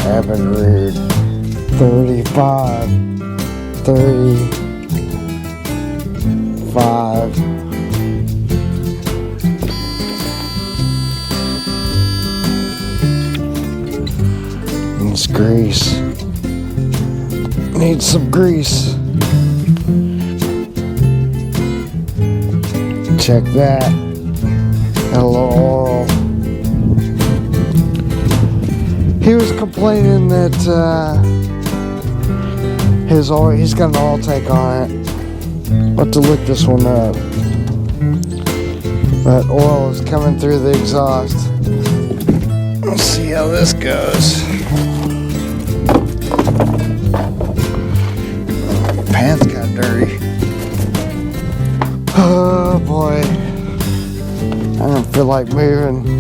Evinrude. 35. Needs grease. Needs some grease. Check that. Got a little oil. He was complaining that he's got an oil tank on it. But to look this one up. That oil is coming through the exhaust. Let's see how this goes. Pants got dirty. Oh boy. I don't feel like moving.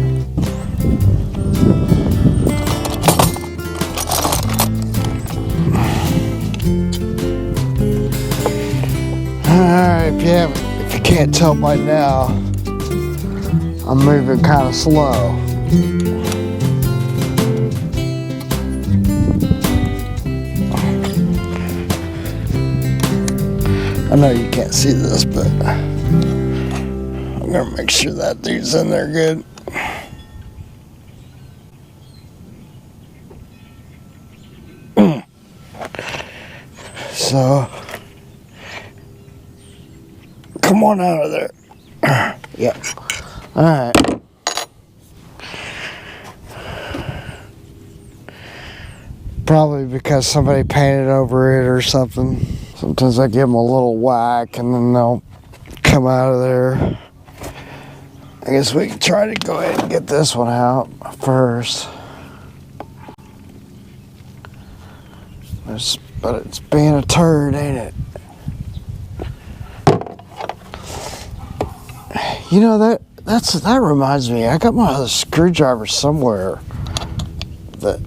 Alright, if you can't tell by now, I'm moving kind of slow. I know you can't see this, but I'm gonna make sure that dude's in there good. So, come on out of there. Yep. Alright. Probably because somebody painted over it or something. Sometimes I give them a little whack and then they'll come out of there. I guess we can try to go ahead and get this one out first. But it's being a turd, ain't it? You know, that reminds me, I got my other screwdriver somewhere that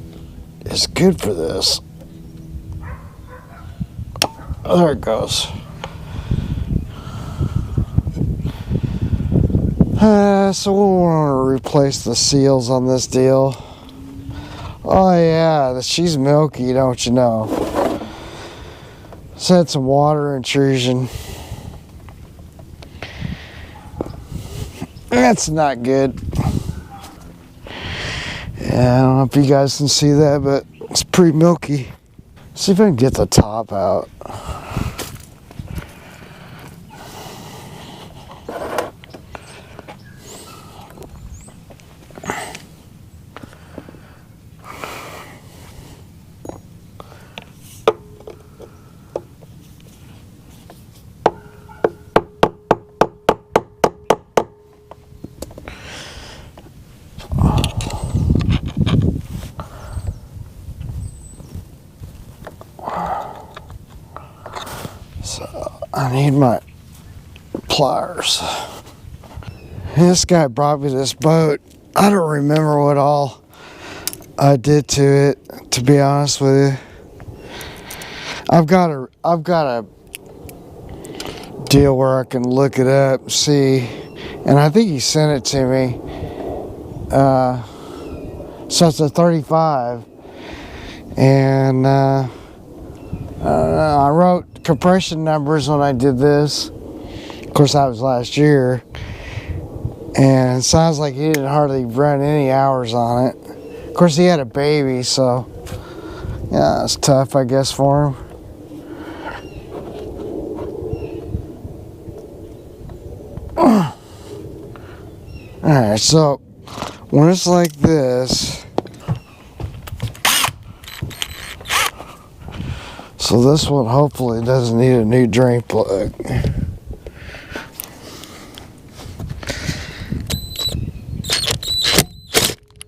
is good for this. Oh, there it goes. So we'll want to replace the seals on this deal. Oh yeah, she's milky, don't you know? It's had some water intrusion. That's not good. Yeah, I don't know if you guys can see that, but it's pretty milky. See if I can get the top out. So I need my pliers. This guy brought me this boat. I don't remember what all I did to it, to be honest with you. I've got a deal where I can look it up and see, and I think he sent it to me. So it's a 35, and I wrote compression numbers when I did this. Of course, that was last year, and it sounds like he didn't hardly run any hours on it. Of course, he had a baby, so yeah, it's tough, I guess, for him. Alright, so when it's like this, so this one hopefully doesn't need a new drain plug.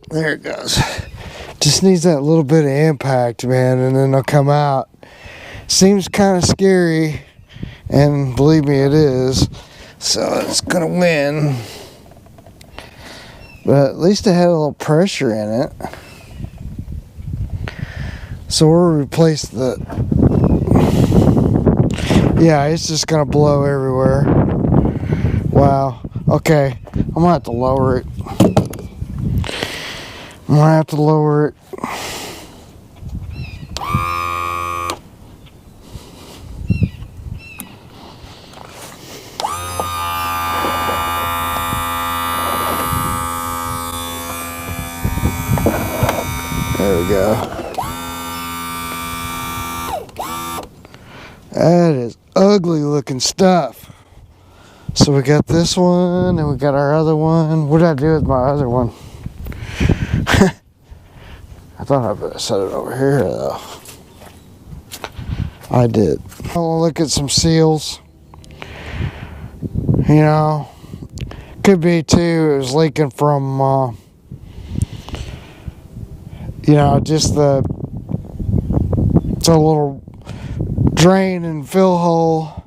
There it goes. Just needs that little bit of impact, man, and then they'll come out. Seems kind of scary, and believe me, it is. So it's gonna win. But at least it had a little pressure in it. So we'll replace the... Yeah, it's just gonna blow everywhere. Wow. Okay, I'm gonna have to lower it. I'm gonna have to lower it. There we go. That is ugly looking stuff. So we got this one and we got our other one. What did I do with my other one? I thought I better set it over here though. I did. I'll look at some seals. You know, could be too, it was leaking from, you know, just the little drain and fill hole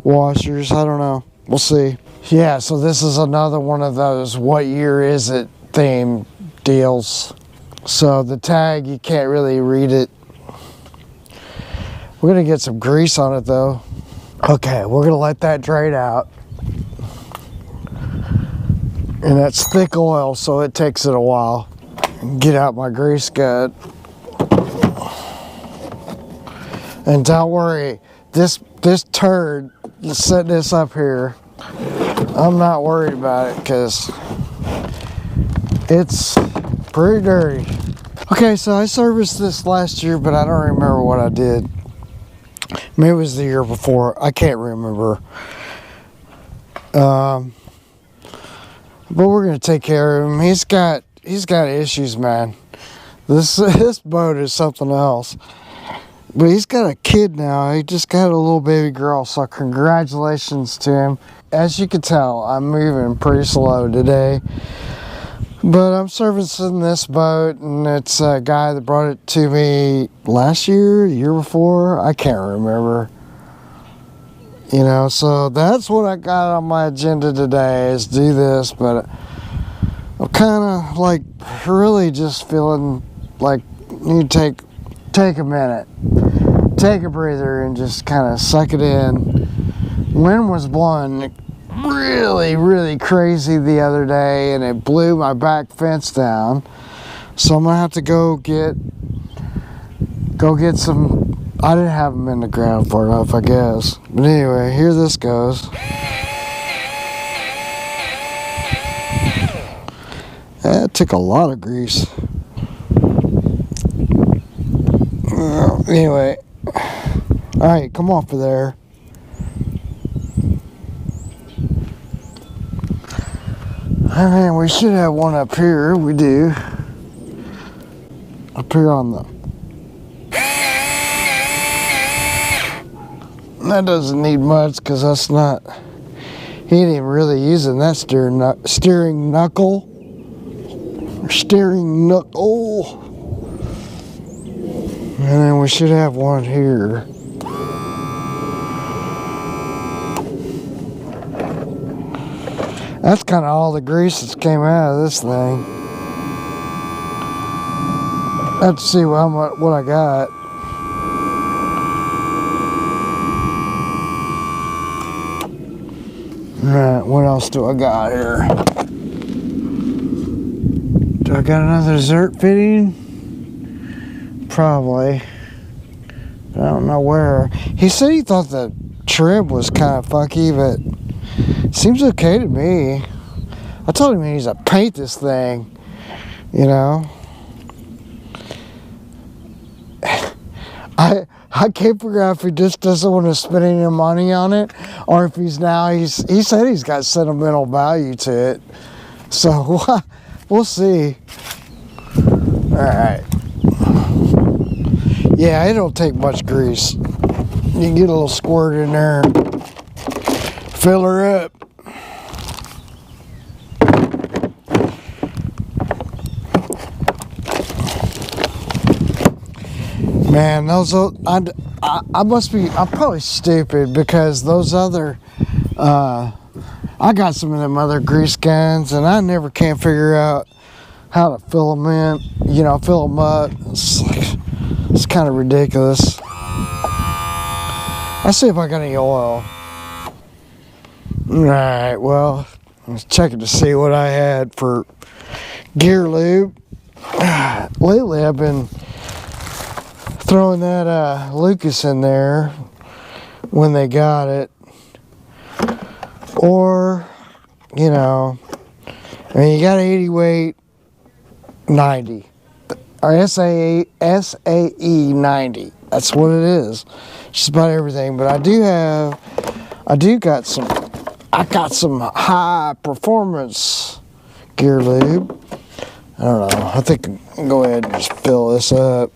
washers. I don't know. We'll see. Yeah, so this is another one of those what year is it theme deals. So the tag, you can't really read it. We're gonna get some grease on it though. Okay, we're gonna let that drain out. And that's thick oil, so it takes it a while. Get out my grease gun. And don't worry, this turd, set this up here. I'm not worried about it because it's pretty dirty. Okay, so I serviced this last year, but I don't remember what I did. Maybe it was the year before. I can't remember. But we're gonna take care of him. He's got issues, man. This boat is something else. But he's got a kid now. He just got a little baby girl, so congratulations to him. As you can tell, I'm moving pretty slow today. But I'm servicing this boat, and it's a guy that brought it to me last year, the year before. I can't remember. You know, so that's what I got on my agenda today, is do this. But I'm kind of like really just feeling like you take a minute, take a breather, and just kind of suck it in. Wind was blowing really crazy the other day, and it blew my back fence down. So I'm gonna have to go get some. I didn't have them in the ground far enough, I guess. But anyway, here this goes. That took a lot of grease. Well, anyway, all right, come off of there. I mean, we should have one up here. We do. Up here on the... That doesn't need much because that's not... He ain't even really using that steering knuckle. Steering knuckle. And then we should have one here. That's kind of all the grease that came out of this thing. Let's see what I got. Alright, what else do I got here? Do I got another dessert fitting? Probably. But I don't know where. He said he thought the trim was kind of funky, but it seems okay to me. I told him he needs to paint this thing, you know. I can't figure out if he just doesn't want to spend any money on it, or if he said he's got sentimental value to it. So we'll see. Alright. Yeah, it don't take much grease. You can get a little squirt in there, fill her up. Man, those I'm probably stupid because those other I got some of them other grease guns and I never can figure out how to fill them in, you know, fill them up. It's kind of ridiculous. I'll see if I got any oil. Alright, well, I was checking to see what I had for gear lube. lately I've been throwing that Lucas in there when they got it, or you know, I mean, you got 80 weight 90 or SAE 90. That's what it is. Just about everything. But I got some high performance gear lube. I don't know. I think I can go ahead and just fill this up.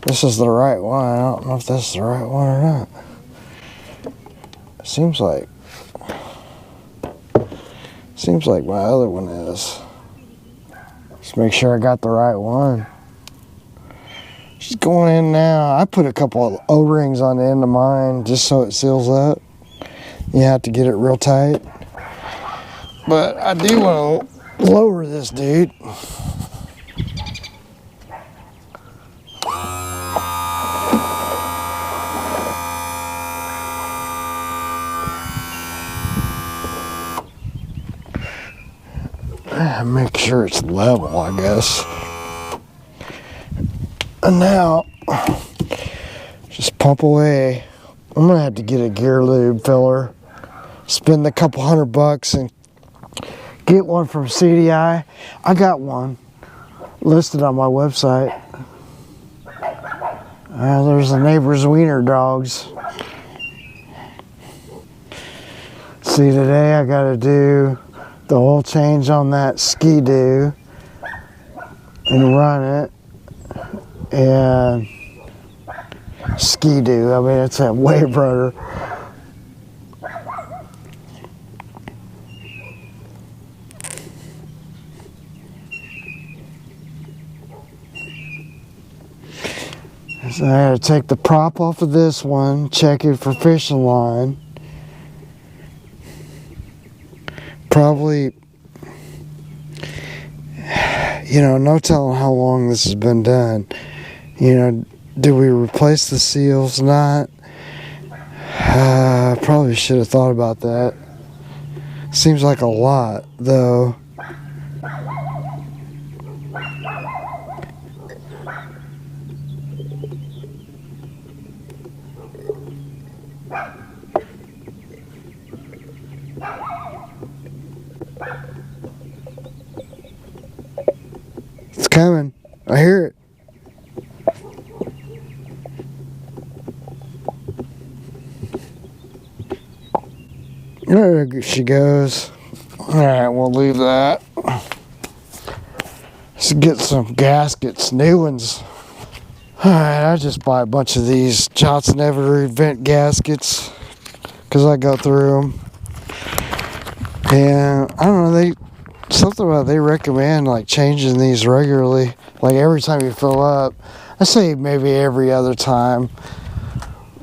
This is the right one. I don't know if this is the right one or not. Seems like my other one is. Just make sure I got the right one. Just going in now. I put a couple of O-rings on the end of mine just so it seals up. You have to get it real tight. But I do want to lower this dude. Make sure it's level, I guess. And now, just pump away. I'm gonna have to get a gear lube filler, spend a couple $100 and get one from CDI. I got one listed on my website. There's the neighbor's wiener dogs. See, today I gotta do the oil change on that Ski-Doo and run it. And Ski-Doo, I mean, it's that wave runner. So I had to take the prop off of this one, check it for fishing line. Probably, no telling how long this has been done. Do we replace the seals? Not. Probably should have thought about that. Seems like a lot, though. It's coming. I hear it. There she goes. Alright, we'll leave that. Let's get some gaskets, new ones. Alright, I just buy a bunch of these Johnson Evinrude vent gaskets because I go through them. And I don't know, something about they recommend like changing these regularly, like every time you fill up. I say maybe every other time.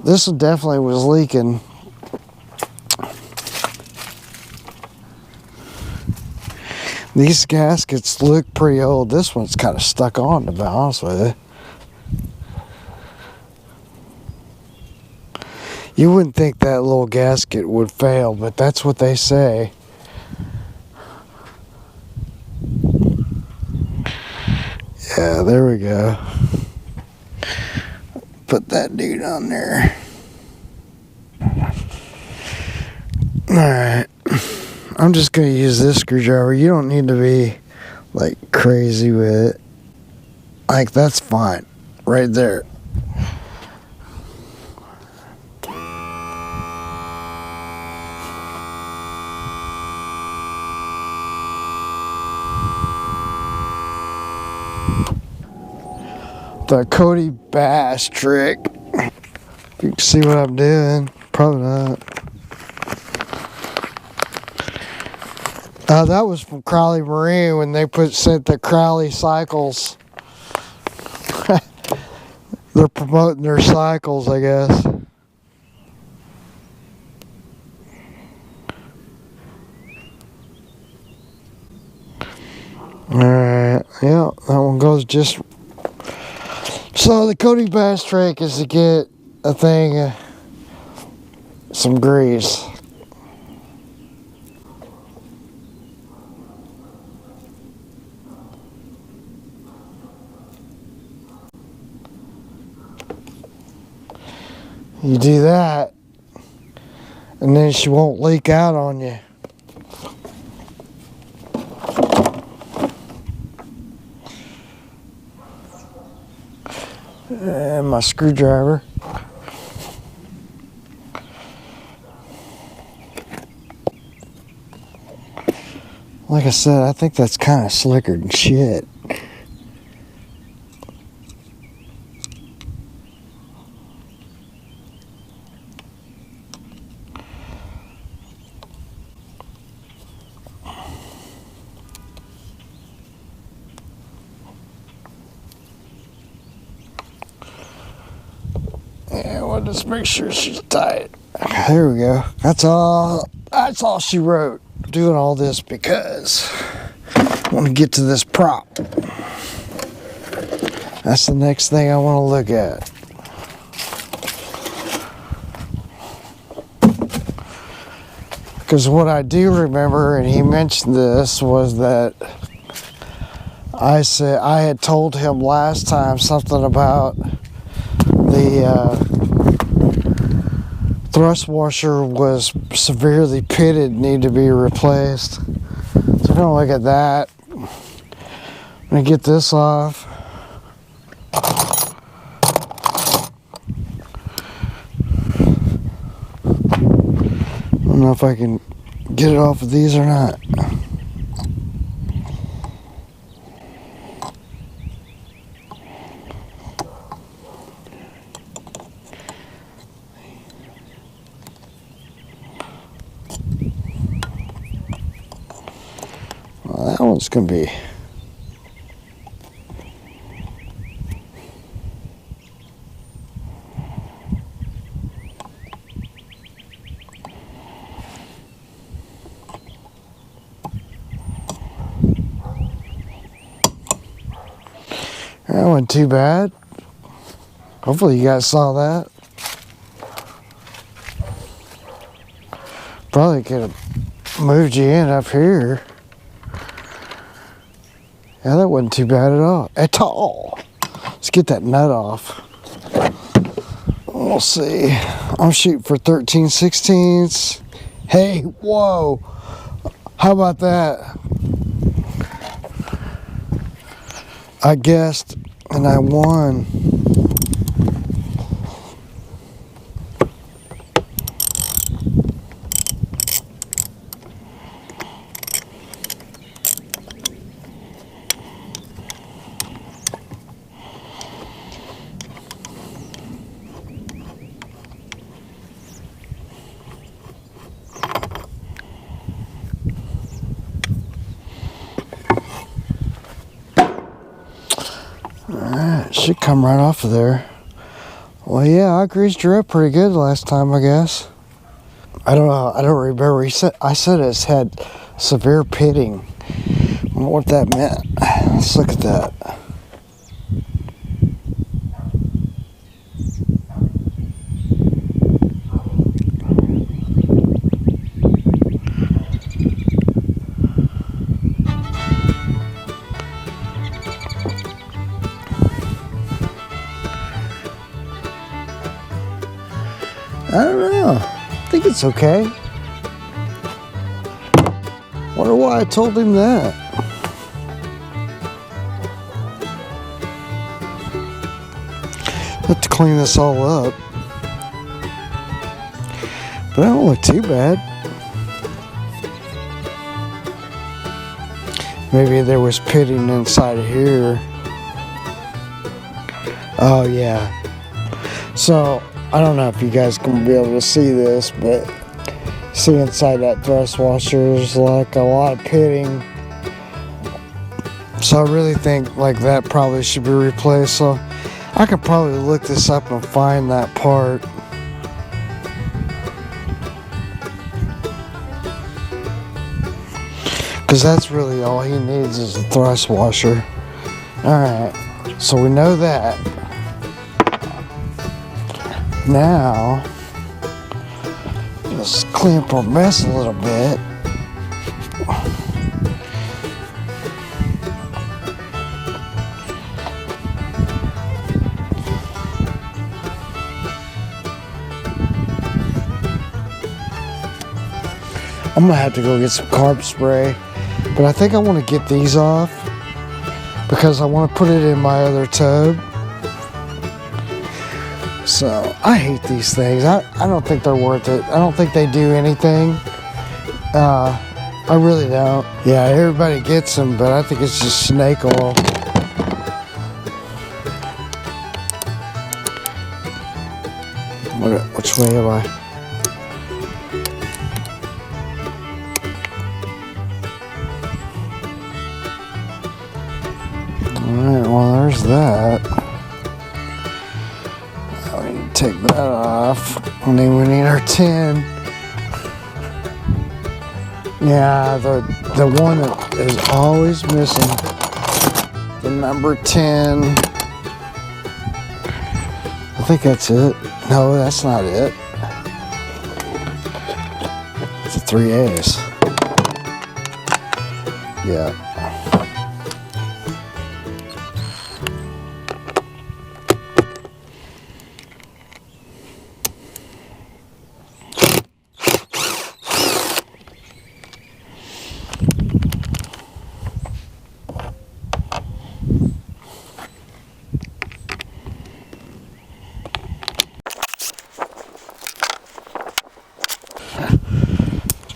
This one definitely was leaking. These gaskets look pretty old. This one's kind of stuck on, to be honest with you. You wouldn't think that little gasket would fail, but that's what they say. Yeah, there we go. Put that dude on there. Alright. I'm just going to use this screwdriver. You don't need to be like crazy with it. Like, that's fine. Right there. The Cody Bass trick. You can see what I'm doing. Probably not. That was from Crowley Marine when they sent the Crowley cycles. They're promoting their cycles, I guess. Alright, yeah, that one goes just... So the Cody Bass trick is to get a thing, some grease. You do that, and then she won't leak out on you. And my screwdriver. Like I said, I think that's kind of slicker than shit. Yeah, we'll just make sure she's tight. There we go. That's all she wrote. I'm doing all this because I want to get to this prop. That's the next thing I want to look at. Because what I do remember, and he mentioned this, was that I had told him last time something about the thrust washer was severely pitted, needed to be replaced. So we're gonna look at that. I'm gonna get this off. I don't know if I can get it off of these or not. Well, that one's gonna be. That wasn't too bad. Hopefully you guys saw that. Probably could have moved you in up here. Yeah, that wasn't too bad at all. Let's get that nut off. We'll see. I'm shooting for 13/16. Hey, whoa. How about that? I guessed and I won. Alright, should come right off of there. Well, yeah, I greased her up pretty good last time, I guess. I don't know, I don't remember. I said it's had severe pitting. I don't know what that meant. Let's look at that. I don't know. I think it's okay. Wonder why I told him that. Have to clean this all up. But I don't look too bad. Maybe there was pitting inside of here. Oh yeah. So I don't know if you guys can be able to see this, but see inside that thrust washer there's like a lot of pitting. So I really think like that probably should be replaced. So I could probably look this up and find that part. Because that's really all he needs is a thrust washer. Alright, so we know that. Now, let's clean up our mess a little bit. I'm gonna have to go get some carb spray, but I think I want to get these off because I want to put it in my other tub. So I hate these things. I don't think they're worth it. I don't think they do anything. I really don't. Yeah, everybody gets them, but I think it's just snake oil. Which way am I? Alright, well there's that. Now we need to take that off. And then we need our tin. Yeah, the one that is always missing. The number 10. I think that's it. No, that's not it. It's a 3A's. Yeah.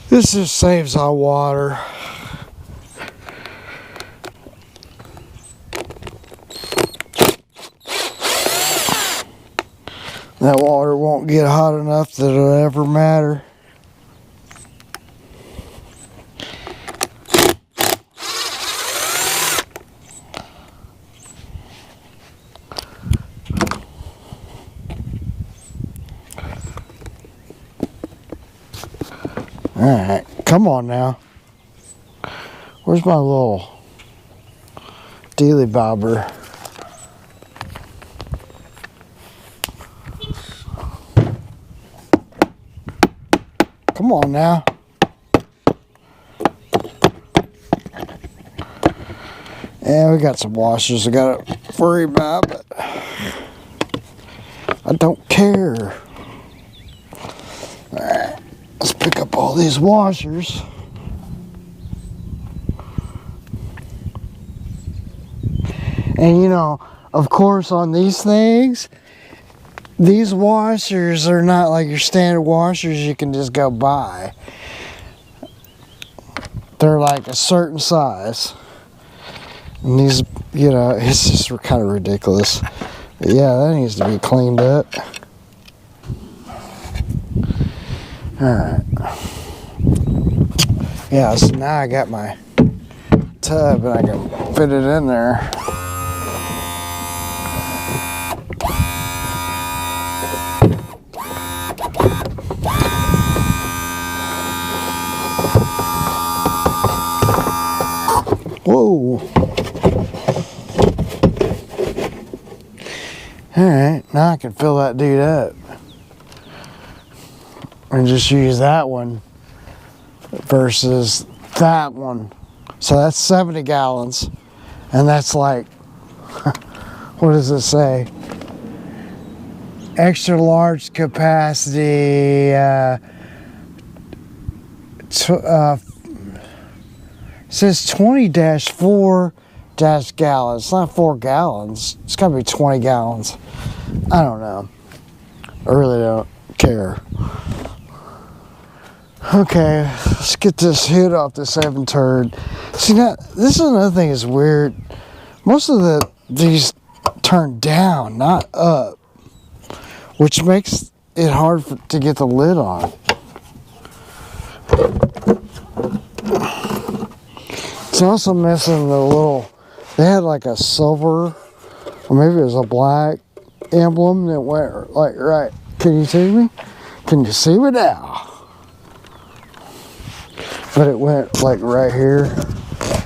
This just saves our water. That water won't get hot enough that it'll ever matter. Alright, come on now. Where's my little dealy bobber? Come on now. And we got some washers I gotta worry about, but I don't care. Alright. Let's pick up all these washers. And you know, of course on these things, these washers are not like your standard washers you can just go buy. They're like a certain size. And these, you know, it's just kind of ridiculous. But yeah, that needs to be cleaned up. Alright. Yeah, so now I got my tub and I can fit it in there. Whoa. Alright, now I can fill that dude up. And just use that one versus that one. So that's 70 gallons. And that's like, what does it say? Extra large capacity, says 20-4 gallons. It's not 4 gallons. It's gotta be 20 gallons. I don't know. I really don't care. Okay, let's get this hood off this Evan turd. See, now this is another thing that's weird. Most of these turn down, not up, which makes it hard to get the lid on. It's also missing the little. They had like a silver, or maybe it was a black emblem that went like right. Can you see me? Can you see me now? But it went like right here.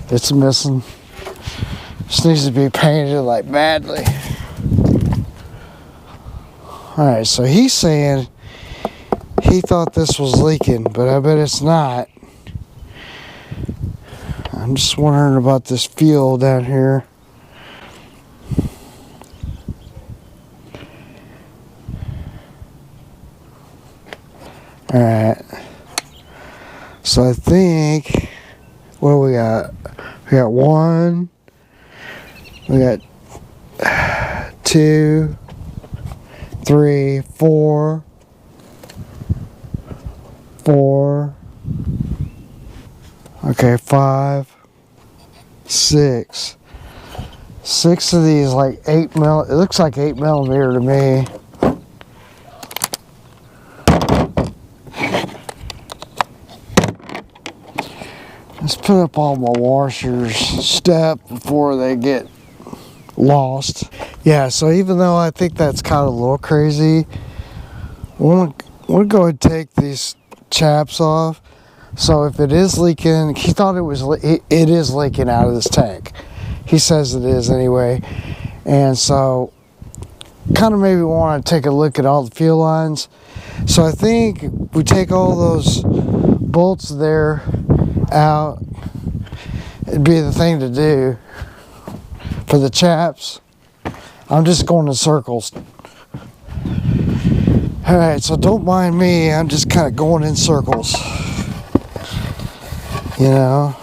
It's missing. This needs to be painted like badly. Alright, so he's saying he thought this was leaking, but I bet it's not. I'm just wondering about this fuel down here. Alright. So So I think, what do we got? We got 1, we got 2, 3, 4, 4, okay, 5, 6. 6 of these, like 8 mil. It looks like 8 millimeter to me. Let's put up all my washers step before they get lost. Yeah, so even though I think that's kind of a little crazy, we'll go ahead and take these chaps off. So if it is leaking, he thought it is leaking out of this tank. He says it is anyway. And so kind of maybe want to take a look at all the fuel lines. So I think we take all those bolts there out. It'd be the thing to do for the chaps. I'm just going in circles. Alright, so don't mind me, I'm just kind of going in circles. You know?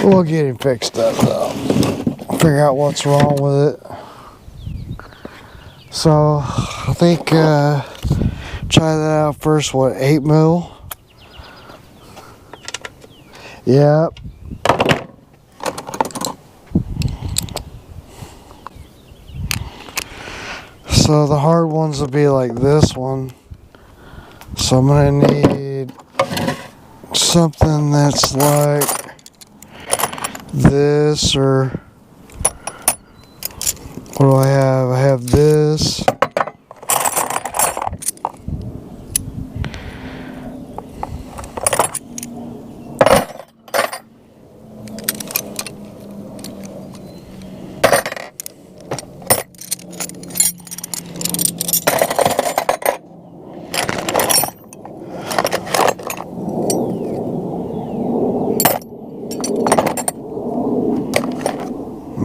We'll get him fixed up though. Figure out what's wrong with it. So I think try that out first. What, 8 mil? Yep. So the hard ones will be like this one. So I'm gonna need something that's like this, or what do I have? I have this.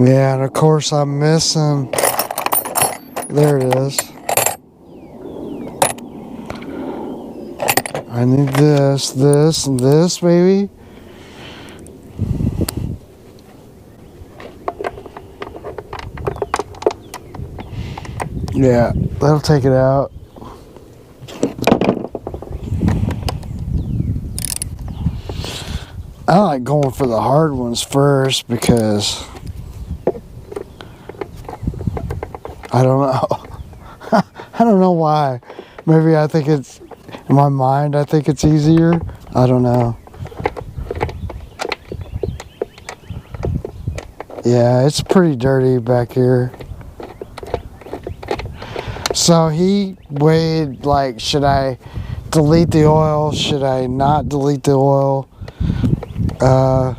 Yeah, and of course I'm missing. There it is. I need this, this, and this, maybe. Yeah, that'll take it out. I like going for the hard ones first because I don't know. I don't know why. Maybe I think it's, in my mind, I think it's easier. I don't know. Yeah, it's pretty dirty back here. So he weighed, like, should I delete the oil? Should I not delete the oil? I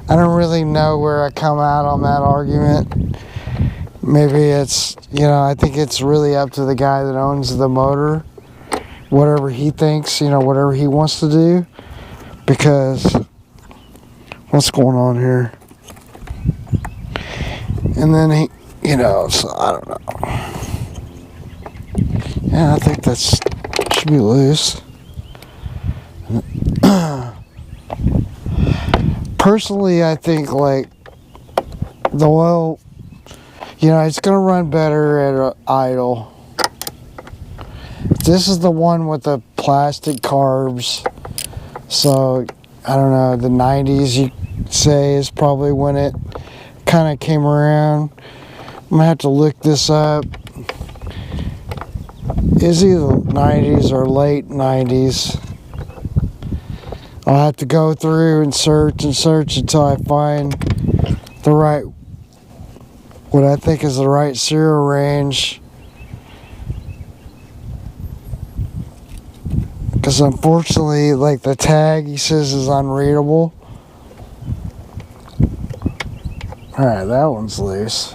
don't really know where I come out on that argument. Maybe it's, you know, I think it's really up to the guy that owns the motor. Whatever he thinks, you know, whatever he wants to do. Because, what's going on here? And then he, you know, so I don't know. Yeah, I think that's, should be loose. Personally, I think, like, the oil, you know, it's going to run better at idle. This is the one with the plastic carbs. So, I don't know, the 90s, you say, is probably when it kind of came around. I'm going to have to look this up. It's either 90s or late 90s. I'll have to go through and search until I find the right, what I think is the right serial range. Because unfortunately, like, the tag, he says, is unreadable. Alright, that one's loose.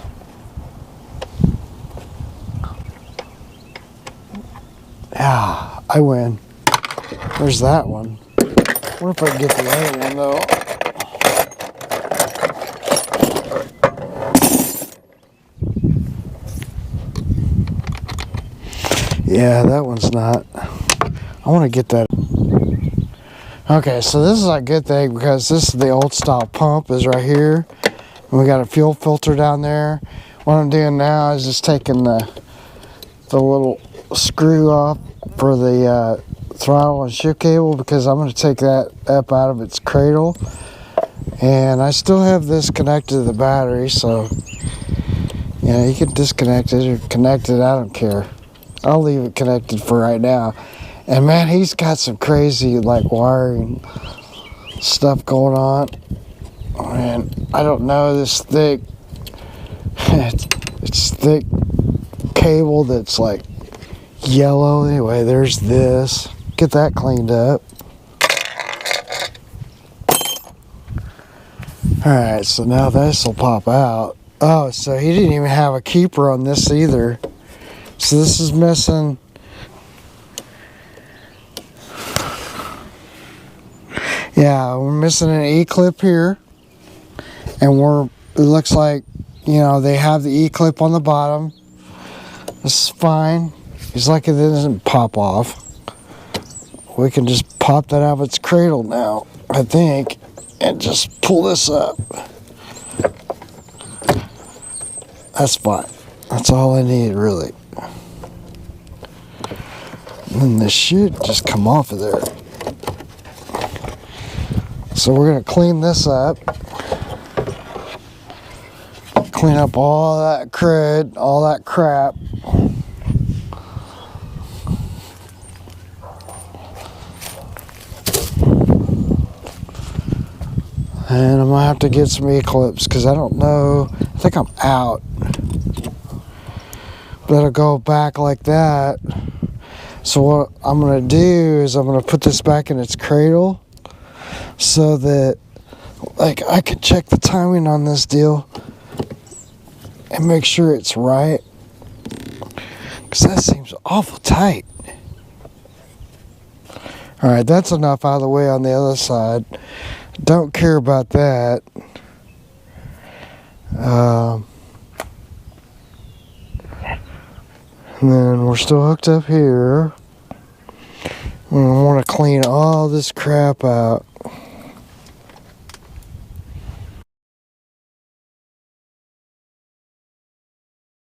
Yeah, I win. There's that one. What if I get the other one, though? Yeah, that one's not. I want to get that. Okay, so this is a good thing because this is the old style pump is right here. And we got a fuel filter down there. What I'm doing now is just taking the little screw off for the throttle and shift cable, because I'm going to take that up out of its cradle. And I still have this connected to the battery, so yeah, you can disconnect it or connect it, I don't care. I'll leave it connected for right now. And man, he's got some crazy like wiring stuff going on. And I don't know, this thick, it's thick cable that's like yellow. Anyway, there's this. Get that cleaned up. Alright, so now this will pop out. Oh, so he didn't even have a keeper on this either. So this is missing. Yeah, we're missing an E-clip here. And it looks like, you know, they have the E-clip on the bottom. This is fine. It's like it doesn't pop off. We can just pop that out of its cradle now, I think, and just pull this up. That's fine. That's all I need, really. And then this should just come off of there. So we're going to clean this up. Clean up all that crud, all that crap. And I'm gonna have to get some E-clips because I don't know. I think I'm out. But it'll go back like that. So what I'm gonna do is I'm gonna put this back in its cradle so that like I can check the timing on this deal and make sure it's right, because that seems awful tight. Alright, that's enough out of the way on the other side. Don't care about that. And then we're still hooked up here. We want to clean all this crap out.